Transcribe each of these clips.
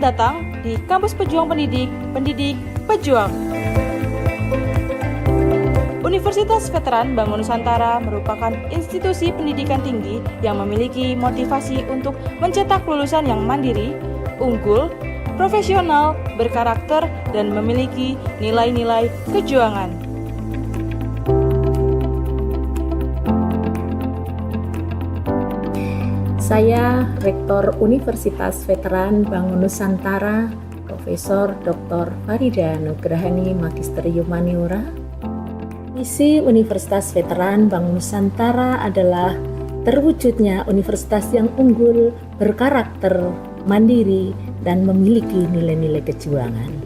datang di Kampus Pejuang Pendidik, Pendidik Pejuang. Universitas Veteran Bangun Nusantara merupakan institusi pendidikan tinggi yang memiliki motivasi untuk mencetak lulusan yang mandiri, unggul, profesional, berkarakter, dan memiliki nilai-nilai kejuangan. Saya Rektor Universitas Veteran Bangun Nusantara, Profesor Dr. Farida Nugrahani Magister Humaniora. Misi Universitas Veteran Bangun Nusantara adalah terwujudnya universitas yang unggul, berkarakter, mandiri, dan memiliki nilai-nilai kejuangan.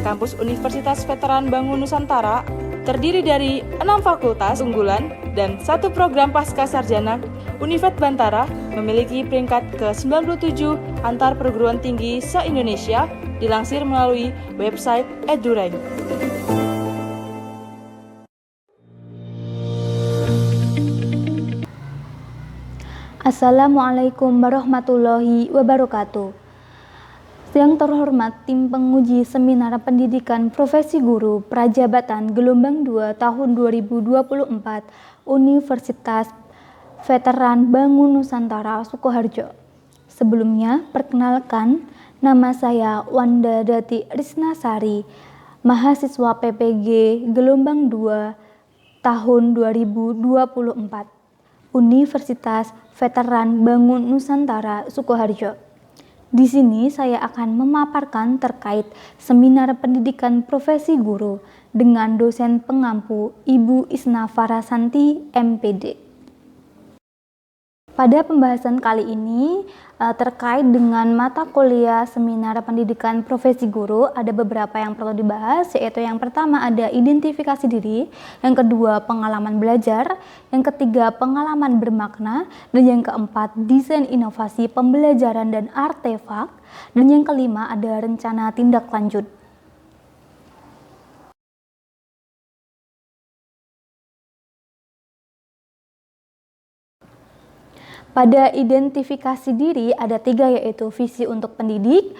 Kampus Universitas Veteran Bangun Nusantara terdiri dari 6 fakultas unggulan dan 1 program pasca sarjana. Univet Bantara memiliki peringkat ke-97 antar perguruan tinggi se-Indonesia, dilansir melalui website EduRank. Assalamualaikum warahmatullahi wabarakatuh. Yang terhormat Tim Penguji Seminar Pendidikan Profesi Guru Prajabatan Gelombang 2 tahun 2024 Universitas Veteran Bangun Nusantara Sukoharjo. Sebelumnya, perkenalkan, nama saya Wanda Dati Risnasari, mahasiswa PPG Gelombang 2 tahun 2024 Universitas Veteran Bangun Nusantara Sukoharjo. Di sini saya akan memaparkan terkait seminar pendidikan profesi guru dengan dosen pengampu Ibu Isna Farasanti, MPD. Pada pembahasan kali ini terkait dengan mata kuliah seminar pendidikan profesi guru, ada beberapa yang perlu dibahas, yaitu yang pertama ada identifikasi diri, yang kedua pengalaman belajar, yang ketiga pengalaman bermakna, dan yang keempat desain inovasi pembelajaran dan artefak, dan yang kelima ada rencana tindak lanjut. Pada identifikasi diri ada 3, yaitu visi untuk pendidik,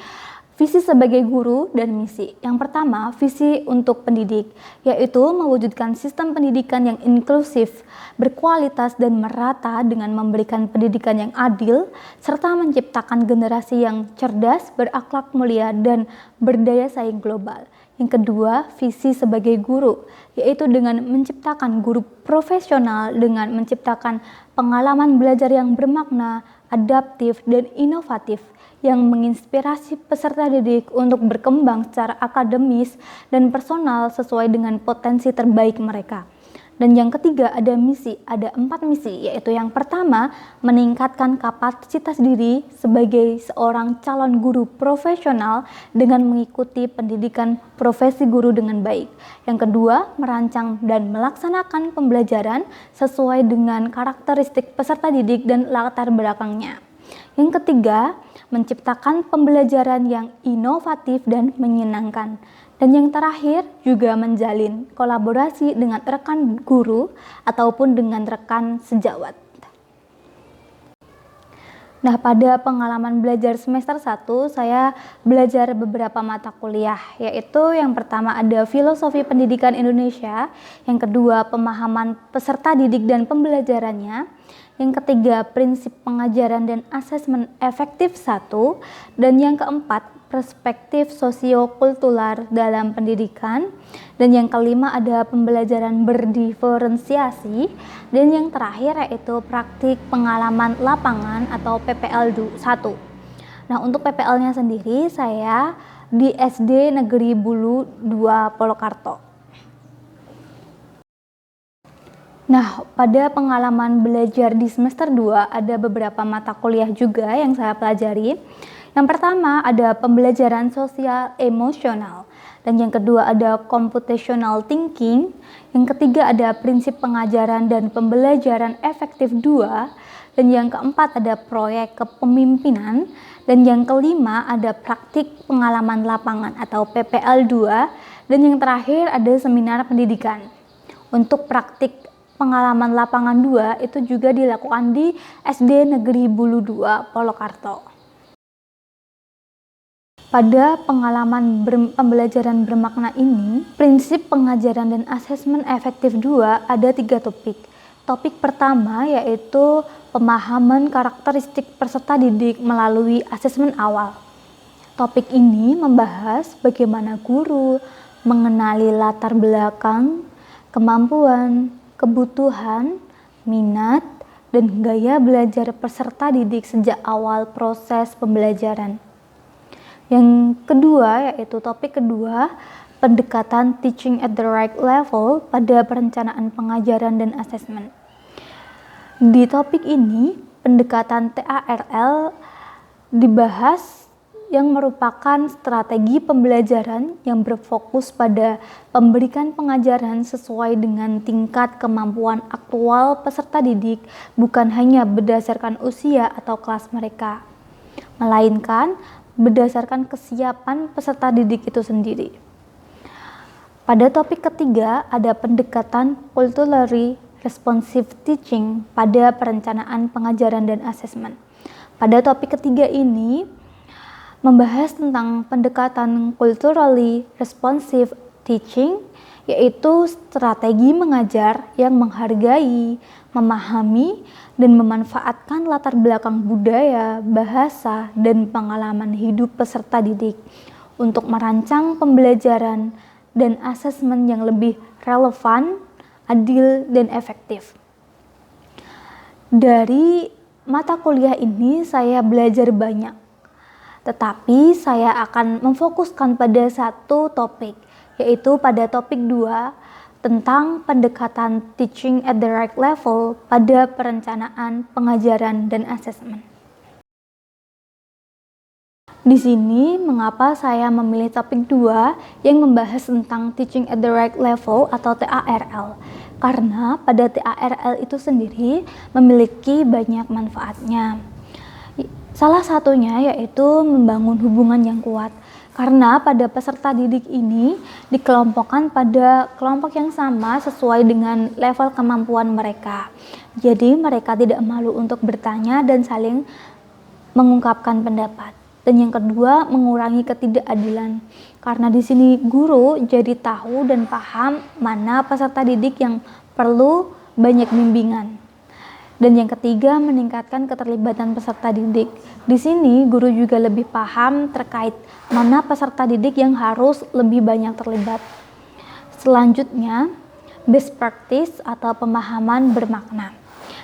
visi sebagai guru, dan misi. Yang pertama, visi untuk pendidik, yaitu mewujudkan sistem pendidikan yang inklusif, berkualitas, dan merata dengan memberikan pendidikan yang adil, serta menciptakan generasi yang cerdas, berakhlak mulia, dan berdaya saing global. Yang kedua, visi sebagai guru, yaitu dengan menciptakan guru profesional dengan menciptakan pengalaman belajar yang bermakna, adaptif, dan inovatif yang menginspirasi peserta didik untuk berkembang secara akademis dan personal sesuai dengan potensi terbaik mereka. Dan yang ketiga ada misi, ada 4 misi, yaitu yang pertama meningkatkan kapasitas diri sebagai seorang calon guru profesional dengan mengikuti pendidikan profesi guru dengan baik. Yang kedua, merancang dan melaksanakan pembelajaran sesuai dengan karakteristik peserta didik dan latar belakangnya. Yang ketiga, menciptakan pembelajaran yang inovatif dan menyenangkan. Dan yang terakhir juga menjalin kolaborasi dengan rekan guru ataupun dengan rekan sejawat. Nah, pada pengalaman belajar semester 1 saya belajar beberapa mata kuliah, yaitu yang pertama ada Filosofi Pendidikan Indonesia, yang kedua pemahaman peserta didik dan pembelajarannya, yang ketiga prinsip pengajaran dan asesmen efektif 1, dan yang keempat perspektif sosiokultural dalam pendidikan, dan yang kelima ada pembelajaran berdiferensiasi, dan yang terakhir yaitu praktik pengalaman lapangan atau PPL 1. Nah, untuk PPL-nya sendiri saya di SD Negeri Bulu 2 Polokarto. Nah, pada pengalaman belajar di semester 2 ada beberapa mata kuliah juga yang saya pelajari. Yang pertama ada pembelajaran sosial emosional, dan yang kedua ada computational thinking, yang ketiga ada prinsip pengajaran dan pembelajaran efektif 2, dan yang keempat ada proyek kepemimpinan, dan yang kelima ada praktik pengalaman lapangan atau PPL 2, dan yang terakhir ada seminar pendidikan. Untuk praktik pengalaman lapangan 2 itu juga dilakukan di SD Negeri Bulu 2 Polokarto. Pada pengalaman pembelajaran bermakna ini, prinsip pengajaran dan asesmen efektif 2 ada 3 topik. Topik pertama yaitu pemahaman karakteristik peserta didik melalui asesmen awal. Topik ini membahas bagaimana guru mengenali latar belakang, kemampuan, kebutuhan, minat, dan gaya belajar peserta didik sejak awal proses pembelajaran. Yang kedua yaitu topik kedua, pendekatan teaching at the right level pada perencanaan pengajaran dan asesmen. Di topik ini, pendekatan TARL dibahas yang merupakan strategi pembelajaran yang berfokus pada pemberikan pengajaran sesuai dengan tingkat kemampuan aktual peserta didik, bukan hanya berdasarkan usia atau kelas mereka, melainkan berdasarkan kesiapan peserta didik itu sendiri. Pada topik ketiga ada pendekatan culturally responsive teaching pada perencanaan pengajaran dan asesmen. Pada topik ketiga ini membahas tentang pendekatan culturally responsive teaching, yaitu strategi mengajar yang menghargai, memahami, dan memanfaatkan latar belakang budaya, bahasa, dan pengalaman hidup peserta didik untuk merancang pembelajaran dan asesmen yang lebih relevan, adil, dan efektif. Dari mata kuliah ini saya belajar banyak, tetapi saya akan memfokuskan pada satu topik, yaitu pada topik 2 tentang pendekatan teaching at the right level pada perencanaan pengajaran dan asesmen. Di sini mengapa saya memilih topik 2 yang membahas tentang teaching at the right level atau TARL? Karena pada TARL itu sendiri memiliki banyak manfaatnya. Salah satunya yaitu membangun hubungan yang kuat. Karena pada peserta didik ini dikelompokkan pada kelompok yang sama sesuai dengan level kemampuan mereka. Jadi mereka tidak malu untuk bertanya dan saling mengungkapkan pendapat. Dan yang kedua, mengurangi ketidakadilan. Karena di sini guru jadi tahu dan paham mana peserta didik yang perlu banyak bimbingan. Dan yang ketiga, meningkatkan keterlibatan peserta didik. Di sini guru juga lebih paham terkait mana peserta didik yang harus lebih banyak terlibat. Selanjutnya, best practice atau pemahaman bermakna.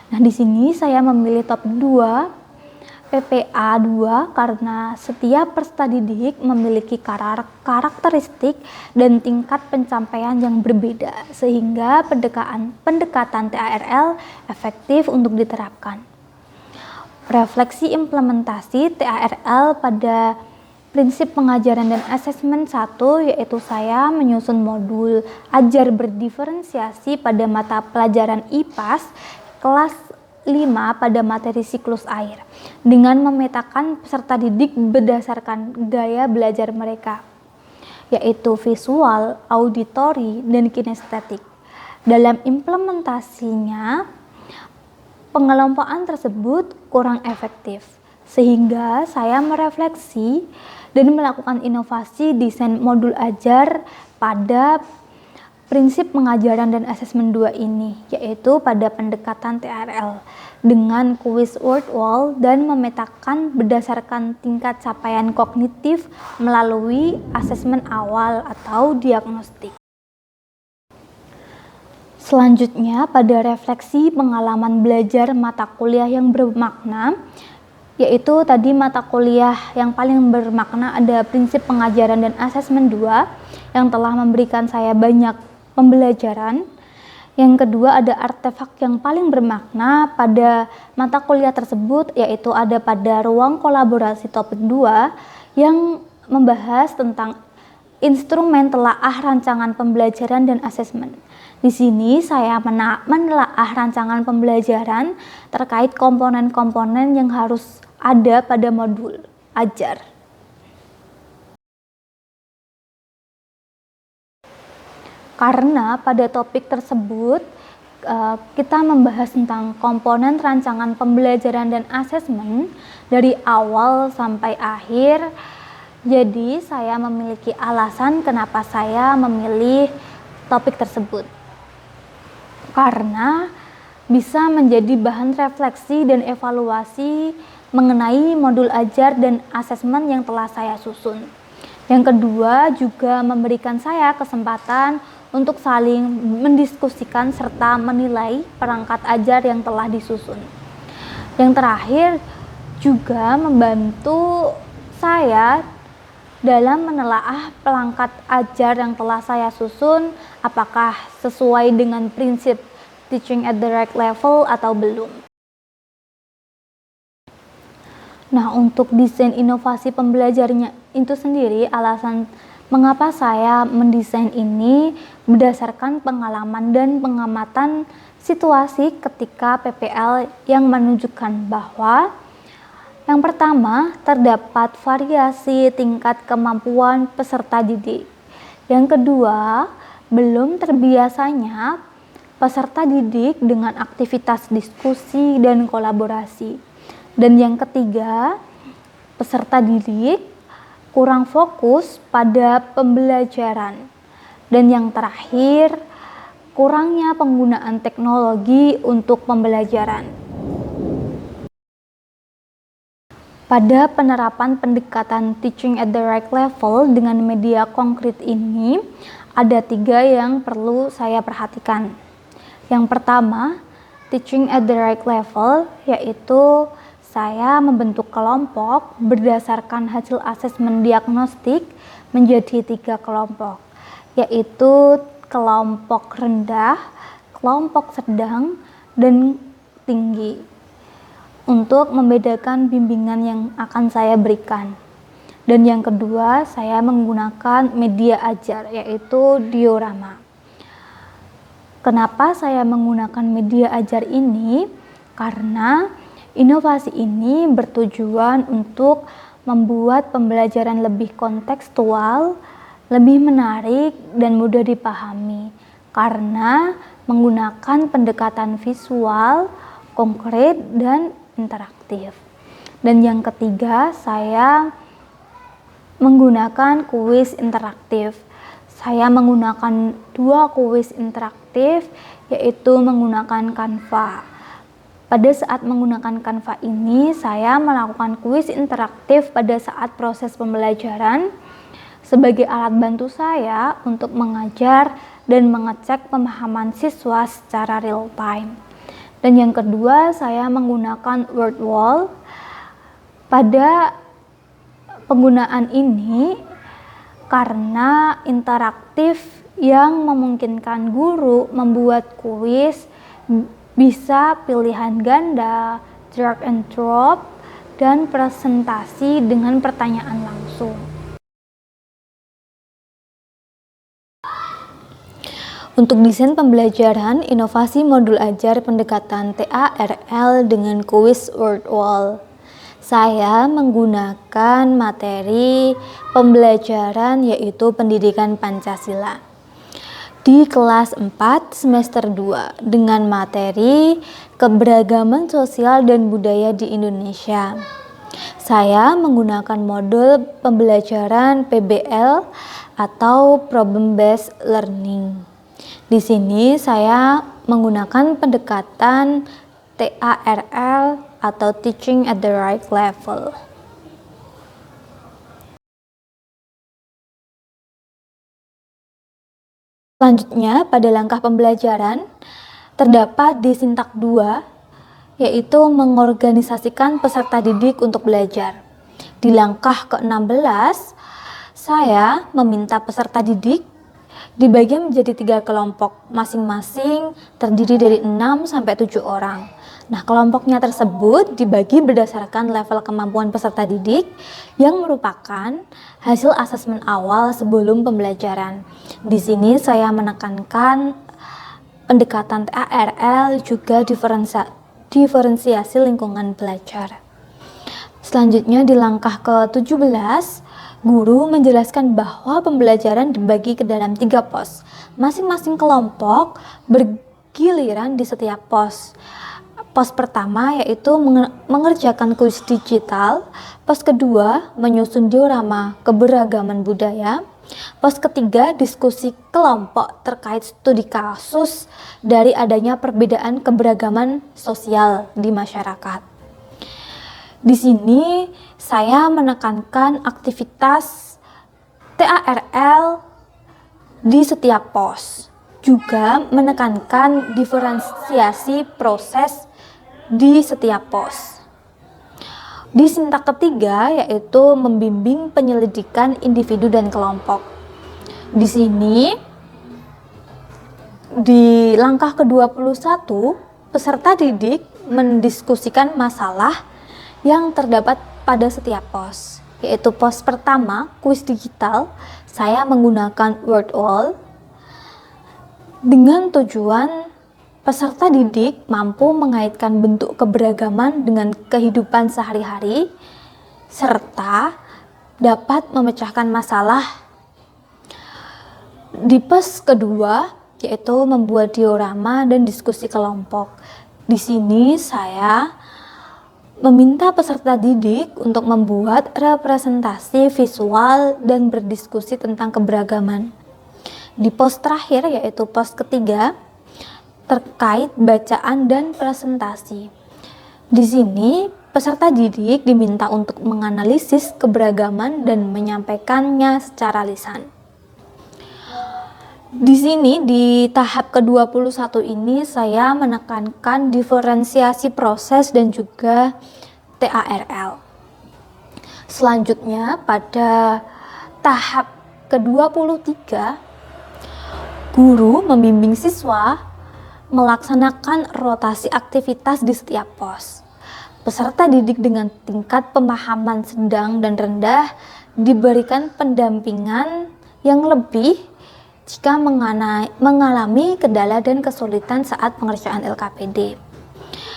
Nah, di sini saya memilih topik 2, PPA 2, karena setiap peserta didik memiliki karakteristik dan tingkat pencapaian yang berbeda, sehingga pendekatan TARL efektif untuk diterapkan. Refleksi implementasi TARL pada prinsip pengajaran dan asesmen 1, yaitu saya menyusun modul ajar berdiferensiasi pada mata pelajaran IPAS kelas 5 pada materi siklus air dengan memetakan peserta didik berdasarkan gaya belajar mereka, yaitu visual, auditori, dan kinestetik. Dalam implementasinya, pengelompokan tersebut kurang efektif, sehingga saya merefleksi dan melakukan inovasi desain modul ajar pada prinsip pengajaran dan asesmen 2 ini, yaitu pada pendekatan TARL dengan kuis word wall dan memetakan berdasarkan tingkat capaian kognitif melalui asesmen awal atau diagnostik. Selanjutnya, pada refleksi pengalaman belajar mata kuliah yang bermakna, yaitu tadi mata kuliah yang paling bermakna ada prinsip pengajaran dan asesmen 2 yang telah memberikan saya banyak pembelajaran. Yang kedua, ada artefak yang paling bermakna pada mata kuliah tersebut, yaitu ada pada ruang kolaborasi topik 2 yang membahas tentang instrumen telaah rancangan pembelajaran dan asesmen. Di sini saya menelaah rancangan pembelajaran terkait komponen-komponen yang harus ada pada modul ajar. Karena pada topik tersebut kita membahas tentang komponen rancangan pembelajaran dan asesmen dari awal sampai akhir. Jadi saya memiliki alasan kenapa saya memilih topik tersebut. Karena bisa menjadi bahan refleksi dan evaluasi mengenai modul ajar dan asesmen yang telah saya susun. Yang kedua, juga memberikan saya kesempatan untuk saling mendiskusikan serta menilai perangkat ajar yang telah disusun. Yang terakhir, juga membantu saya dalam menelaah perangkat ajar yang telah saya susun, apakah sesuai dengan prinsip teaching at the right level atau belum. Nah, untuk desain inovasi pembelajarannya itu sendiri, alasan mengapa saya mendesain ini berdasarkan pengalaman dan pengamatan situasi ketika PPL yang menunjukkan bahwa yang pertama, terdapat variasi tingkat kemampuan peserta didik. Yang kedua, belum terbiasanya peserta didik dengan aktivitas diskusi dan kolaborasi. Dan yang ketiga, peserta didik kurang fokus pada pembelajaran. Dan yang terakhir, kurangnya penggunaan teknologi untuk pembelajaran. Pada penerapan pendekatan teaching at the right level dengan media konkret ini, ada 3 yang perlu saya perhatikan. Yang pertama, teaching at the right level, yaitu saya membentuk kelompok berdasarkan hasil asesmen diagnostik menjadi 3 kelompok, yaitu kelompok rendah, kelompok sedang, dan tinggi, untuk membedakan bimbingan yang akan saya berikan. Dan yang kedua, saya menggunakan media ajar, yaitu diorama. Kenapa saya menggunakan media ajar ini? Karena inovasi ini bertujuan untuk membuat pembelajaran lebih kontekstual, lebih menarik, dan mudah dipahami. Karena menggunakan pendekatan visual, konkret, dan interaktif. Dan yang ketiga, saya menggunakan kuis interaktif. Saya menggunakan 2 kuis interaktif, yaitu menggunakan Canva. Pada saat menggunakan Canva ini, saya melakukan kuis interaktif pada saat proses pembelajaran sebagai alat bantu saya untuk mengajar dan mengecek pemahaman siswa secara real time. Dan yang kedua, saya menggunakan word wall. Pada penggunaan ini karena interaktif yang memungkinkan guru membuat kuis bisa pilihan ganda, drag and drop, dan presentasi dengan pertanyaan langsung. Untuk desain pembelajaran, inovasi modul ajar pendekatan TARL dengan kuis word wall. Saya menggunakan materi pembelajaran yaitu pendidikan Pancasila di kelas 4 semester 2 dengan materi keberagaman sosial dan budaya di Indonesia. Saya menggunakan modul pembelajaran PBL atau Problem Based Learning. Di sini saya menggunakan pendekatan TARL atau Teaching at the Right Level. Selanjutnya, pada langkah pembelajaran terdapat di sintak 2, yaitu mengorganisasikan peserta didik untuk belajar. Di langkah ke-16, saya meminta peserta didik dibagi menjadi 3 kelompok, masing-masing terdiri dari 6-7 orang. Nah, kelompoknya tersebut dibagi berdasarkan level kemampuan peserta didik yang merupakan hasil asesmen awal sebelum pembelajaran. Di sini saya menekankan pendekatan TARL juga diferensiasi lingkungan belajar. Selanjutnya di langkah ke-17, guru menjelaskan bahwa pembelajaran dibagi ke dalam 3 pos. Masing-masing kelompok bergiliran di setiap pos. Pos pertama yaitu mengerjakan kuis digital, pos kedua menyusun diorama keberagaman budaya, pos ketiga diskusi kelompok terkait studi kasus dari adanya perbedaan keberagaman sosial di masyarakat. Di sini saya menekankan aktivitas TARL di setiap pos, juga menekankan diferensiasi proses di setiap pos. Di sintak ketiga yaitu membimbing penyelidikan individu dan kelompok. Di sini di langkah ke-21 peserta didik mendiskusikan masalah yang terdapat pada setiap pos, yaitu pos pertama kuis digital. Saya menggunakan word wall dengan tujuan peserta didik mampu mengaitkan bentuk keberagaman dengan kehidupan sehari-hari serta dapat memecahkan masalah. Di pos kedua yaitu membuat diorama dan diskusi kelompok. Di sini saya meminta peserta didik untuk membuat representasi visual dan berdiskusi tentang keberagaman. Di pos terakhir yaitu pos ketiga terkait bacaan dan presentasi. Di sini peserta didik diminta untuk menganalisis keberagaman dan menyampaikannya secara lisan. Di sini di tahap ke-21 ini saya menekankan diferensiasi proses dan juga TARL. Selanjutnya pada tahap ke-23 guru membimbing siswa melaksanakan rotasi aktivitas di setiap pos. Peserta didik dengan tingkat pemahaman sedang dan rendah diberikan pendampingan yang lebih jika mengalami kendala dan kesulitan saat pengerjaan LKPD.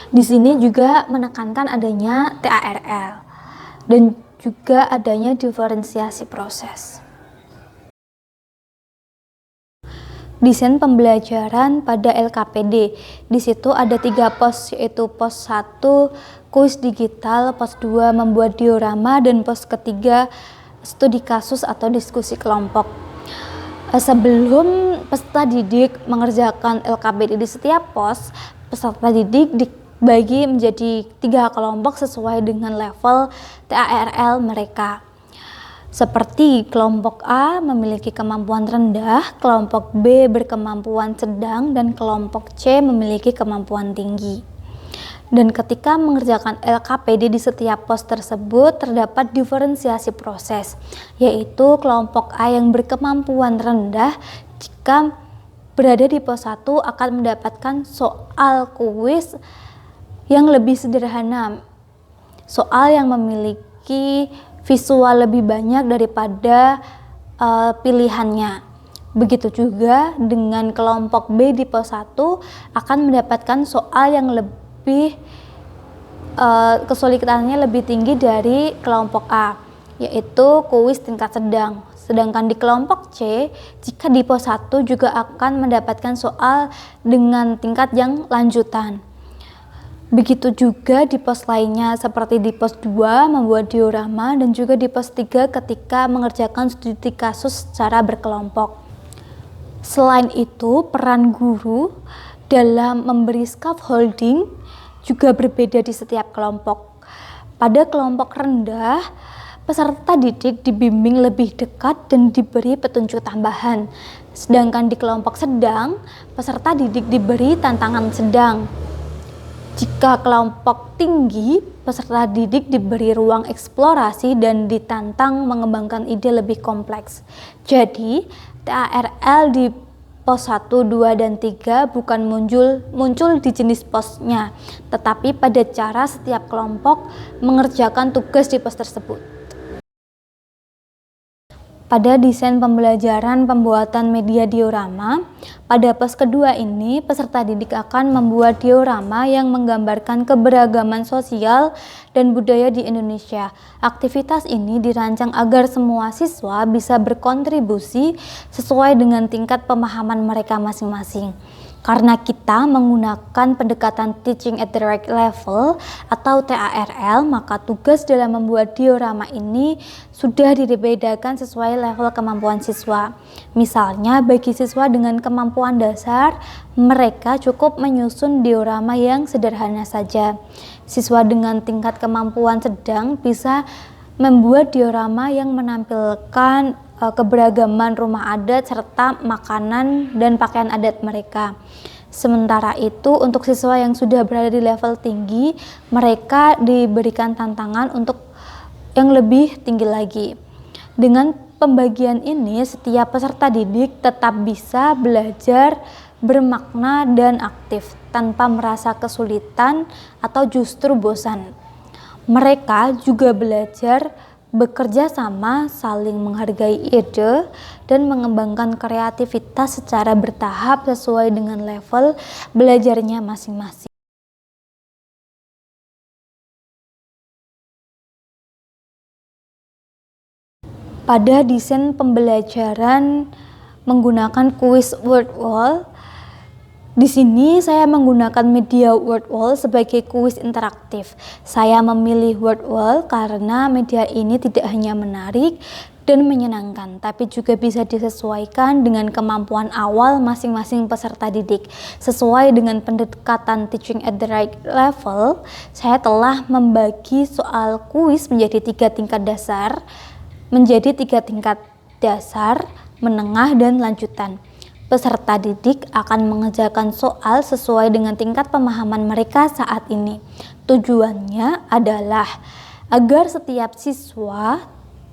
Di sini juga menekankan adanya TARL dan juga adanya diferensiasi proses. Desain pembelajaran pada LKPD. Di situ ada 3 pos, yaitu pos 1 kuis digital, pos 2 membuat diorama, dan pos ketiga studi kasus atau diskusi kelompok. Sebelum peserta didik mengerjakan LKPD di setiap pos, peserta didik dibagi menjadi 3 kelompok sesuai dengan level TARL mereka. Seperti kelompok A memiliki kemampuan rendah, kelompok B berkemampuan sedang, dan kelompok C memiliki kemampuan tinggi. Dan ketika mengerjakan LKPD di setiap pos tersebut terdapat diferensiasi proses, yaitu kelompok A yang berkemampuan rendah jika berada di pos 1 akan mendapatkan soal kuis yang lebih sederhana, soal yang memiliki visual lebih banyak daripada pilihannya. Begitu juga dengan kelompok B di pos 1 akan mendapatkan soal yang lebih kesulitannya lebih tinggi dari kelompok A, yaitu kuis tingkat sedang. Sedangkan di kelompok C, jika di pos 1 juga akan mendapatkan soal dengan tingkat yang lanjutan. Begitu juga di pos lainnya, seperti di pos 2 membuat diorama, dan juga di pos 3 ketika mengerjakan studi kasus secara berkelompok. Selain itu, peran guru dalam memberi scaffolding juga berbeda di setiap kelompok. Pada kelompok rendah, peserta didik dibimbing lebih dekat dan diberi petunjuk tambahan. Sedangkan di kelompok sedang, peserta didik diberi tantangan sedang. Jika kelompok tinggi, peserta didik diberi ruang eksplorasi dan ditantang mengembangkan ide lebih kompleks. Jadi, TARL di pos 1, 2, dan 3 bukan muncul di jenis posnya, tetapi pada cara setiap kelompok mengerjakan tugas di pos tersebut. Pada desain pembelajaran pembuatan media diorama, pada pos kedua ini peserta didik akan membuat diorama yang menggambarkan keberagaman sosial dan budaya di Indonesia. Aktivitas ini dirancang agar semua siswa bisa berkontribusi sesuai dengan tingkat pemahaman mereka masing-masing. Karena kita menggunakan pendekatan Teaching at the Right Level atau TARL, maka tugas dalam membuat diorama ini sudah dibedakan sesuai level kemampuan siswa. Misalnya bagi siswa dengan kemampuan dasar, mereka cukup menyusun diorama yang sederhana saja. Siswa dengan tingkat kemampuan sedang bisa membuat diorama yang menampilkan keberagaman rumah adat serta makanan dan pakaian adat mereka. Sementara itu untuk siswa yang sudah berada di level tinggi, mereka diberikan tantangan untuk yang lebih tinggi lagi. Dengan pembagian ini, setiap peserta didik tetap bisa belajar bermakna dan aktif tanpa merasa kesulitan atau justru bosan. Mereka juga belajar bekerja sama, saling menghargai ide, dan mengembangkan kreativitas secara bertahap sesuai dengan level belajarnya masing-masing. Pada desain pembelajaran menggunakan kuis word wall, di sini saya menggunakan media word wall sebagai kuis interaktif. Saya memilih word wall karena media ini tidak hanya menarik dan menyenangkan, tapi juga bisa disesuaikan dengan kemampuan awal masing-masing peserta didik. Sesuai dengan pendekatan Teaching at the Right Level, saya telah membagi soal kuis menjadi 3 tingkat dasar, menengah, dan lanjutan. Peserta didik akan mengerjakan soal sesuai dengan tingkat pemahaman mereka saat ini. Tujuannya adalah agar setiap siswa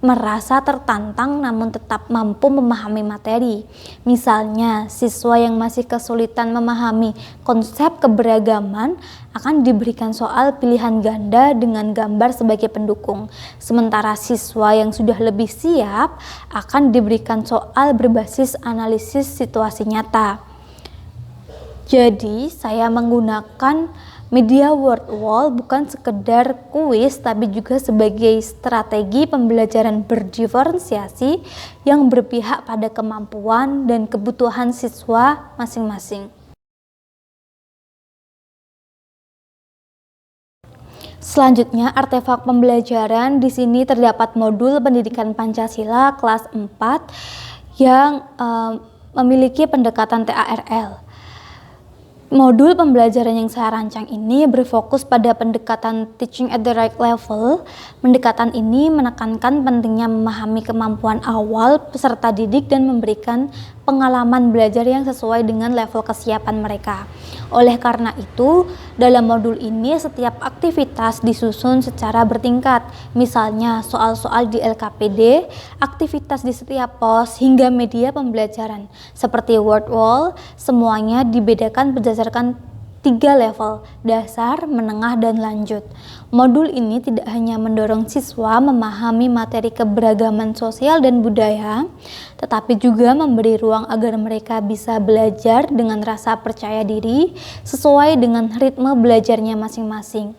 merasa tertantang namun tetap mampu memahami materi. Misalnya, siswa yang masih kesulitan memahami konsep keberagaman akan diberikan soal pilihan ganda dengan gambar sebagai pendukung. Sementara siswa yang sudah lebih siap akan diberikan soal berbasis analisis situasi nyata. Jadi, saya menggunakan media word wall bukan sekedar kuis, tapi juga sebagai strategi pembelajaran berdiferensiasi yang berpihak pada kemampuan dan kebutuhan siswa masing-masing. Selanjutnya, artefak pembelajaran. Di sini terdapat modul pendidikan Pancasila kelas 4 yang memiliki pendekatan TARL. Modul pembelajaran yang saya rancang ini berfokus pada pendekatan Teaching at the Right Level. Pendekatan ini menekankan pentingnya memahami kemampuan awal peserta didik dan memberikan pengalaman belajar yang sesuai dengan level kesiapan mereka. Oleh karena itu, dalam modul ini setiap aktivitas disusun secara bertingkat. Misalnya soal-soal di LKPD, aktivitas di setiap pos, hingga media pembelajaran seperti word wall, semuanya dibedakan berdasarkan 3 level, dasar, menengah, dan lanjut. Modul ini tidak hanya mendorong siswa memahami materi keberagaman sosial dan budaya, tetapi juga memberi ruang agar mereka bisa belajar dengan rasa percaya diri sesuai dengan ritme belajarnya masing-masing.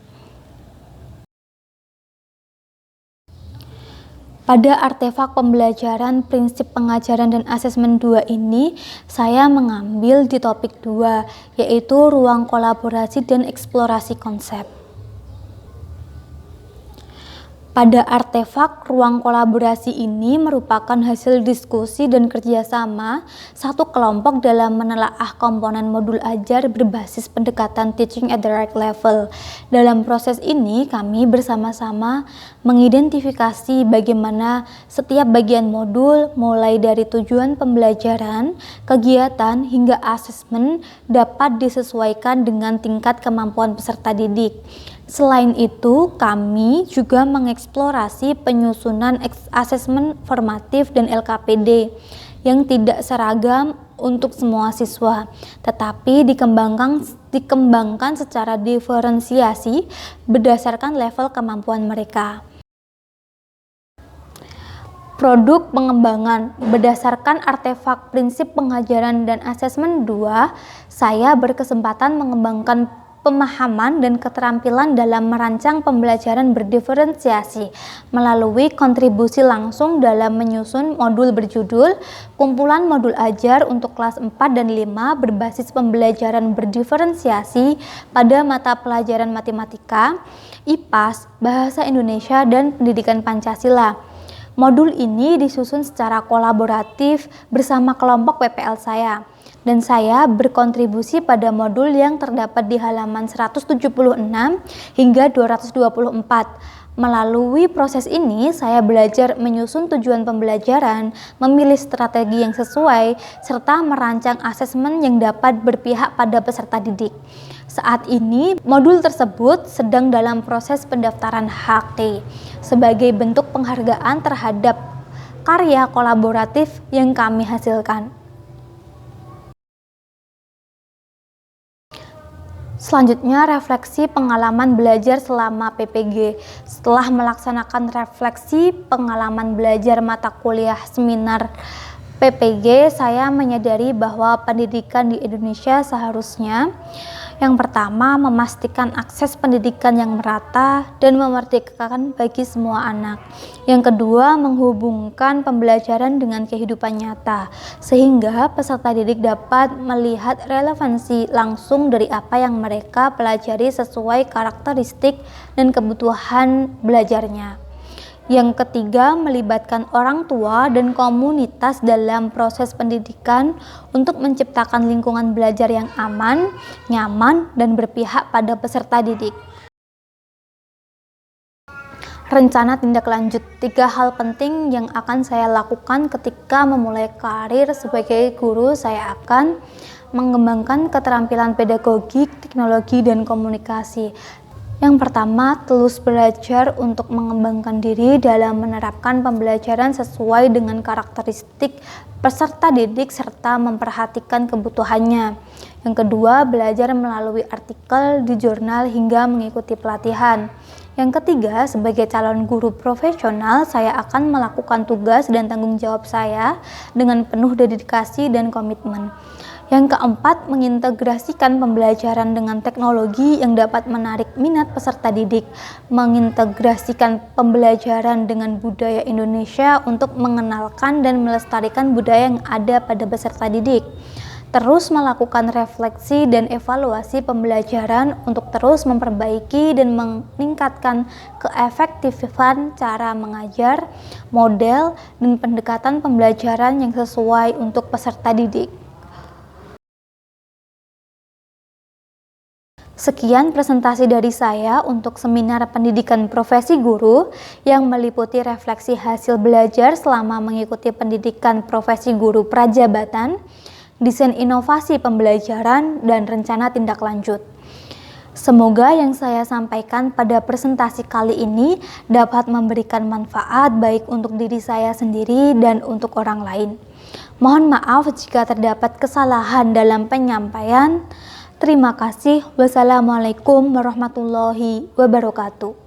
Pada artefak pembelajaran prinsip pengajaran dan asesmen 2 ini, saya mengambil di topik 2, yaitu ruang kolaborasi dan eksplorasi konsep. Pada artefak ruang kolaborasi ini merupakan hasil diskusi dan kerjasama satu kelompok dalam menelaah komponen modul ajar berbasis pendekatan teaching at the right level. Dalam proses ini kami bersama-sama mengidentifikasi bagaimana setiap bagian modul mulai dari tujuan pembelajaran, kegiatan hingga asesmen dapat disesuaikan dengan tingkat kemampuan peserta didik. Selain itu, kami juga mengeksplorasi penyusunan asesmen formatif dan LKPD yang tidak seragam untuk semua siswa, tetapi dikembangkan secara diferensiasi berdasarkan level kemampuan mereka. Produk pengembangan berdasarkan artefak prinsip pengajaran dan asesmen 2, saya berkesempatan mengembangkan pemahaman dan keterampilan dalam merancang pembelajaran berdiferensiasi melalui kontribusi langsung dalam menyusun modul berjudul Kumpulan Modul Ajar untuk kelas 4 dan 5 berbasis pembelajaran berdiferensiasi pada mata pelajaran matematika, IPAS, Bahasa Indonesia, dan Pendidikan Pancasila. Modul ini disusun secara kolaboratif bersama kelompok PPL saya. Dan saya berkontribusi pada modul yang terdapat di halaman 176 hingga 224. Melalui proses ini, saya belajar menyusun tujuan pembelajaran, memilih strategi yang sesuai, serta merancang asesmen yang dapat berpihak pada peserta didik. Saat ini, modul tersebut sedang dalam proses pendaftaran HAKTE sebagai bentuk penghargaan terhadap karya kolaboratif yang kami hasilkan. Selanjutnya, refleksi pengalaman belajar selama PPG. Setelah melaksanakan refleksi pengalaman belajar mata kuliah seminar PPG, saya menyadari bahwa pendidikan di Indonesia seharusnya yang pertama, memastikan akses pendidikan yang merata dan memerdekakan bagi semua anak. Yang kedua, menghubungkan pembelajaran dengan kehidupan nyata, sehingga peserta didik dapat melihat relevansi langsung dari apa yang mereka pelajari sesuai karakteristik dan kebutuhan belajarnya. Yang ketiga, melibatkan orang tua dan komunitas dalam proses pendidikan untuk menciptakan lingkungan belajar yang aman, nyaman, dan berpihak pada peserta didik. Rencana tindak lanjut. 3 hal penting yang akan saya lakukan ketika memulai karir sebagai guru. Saya akan mengembangkan keterampilan pedagogik, teknologi, dan komunikasi. Yang pertama, terus belajar untuk mengembangkan diri dalam menerapkan pembelajaran sesuai dengan karakteristik peserta didik serta memperhatikan kebutuhannya. Yang kedua, belajar melalui artikel di jurnal hingga mengikuti pelatihan. Yang ketiga, sebagai calon guru profesional, saya akan melakukan tugas dan tanggung jawab saya dengan penuh dedikasi dan komitmen. Yang keempat, mengintegrasikan pembelajaran dengan teknologi yang dapat menarik minat peserta didik, mengintegrasikan pembelajaran dengan budaya Indonesia untuk mengenalkan dan melestarikan budaya yang ada pada peserta didik. Terus melakukan refleksi dan evaluasi pembelajaran untuk terus memperbaiki dan meningkatkan keefektifan cara mengajar, model, dan pendekatan pembelajaran yang sesuai untuk peserta didik. Sekian presentasi dari saya untuk seminar pendidikan profesi guru yang meliputi refleksi hasil belajar selama mengikuti pendidikan profesi guru prajabatan, desain inovasi pembelajaran, dan rencana tindak lanjut. Semoga yang saya sampaikan pada presentasi kali ini dapat memberikan manfaat baik untuk diri saya sendiri dan untuk orang lain. Mohon maaf jika terdapat kesalahan dalam penyampaian. Terima kasih. Wassalamualaikum warahmatullahi wabarakatuh.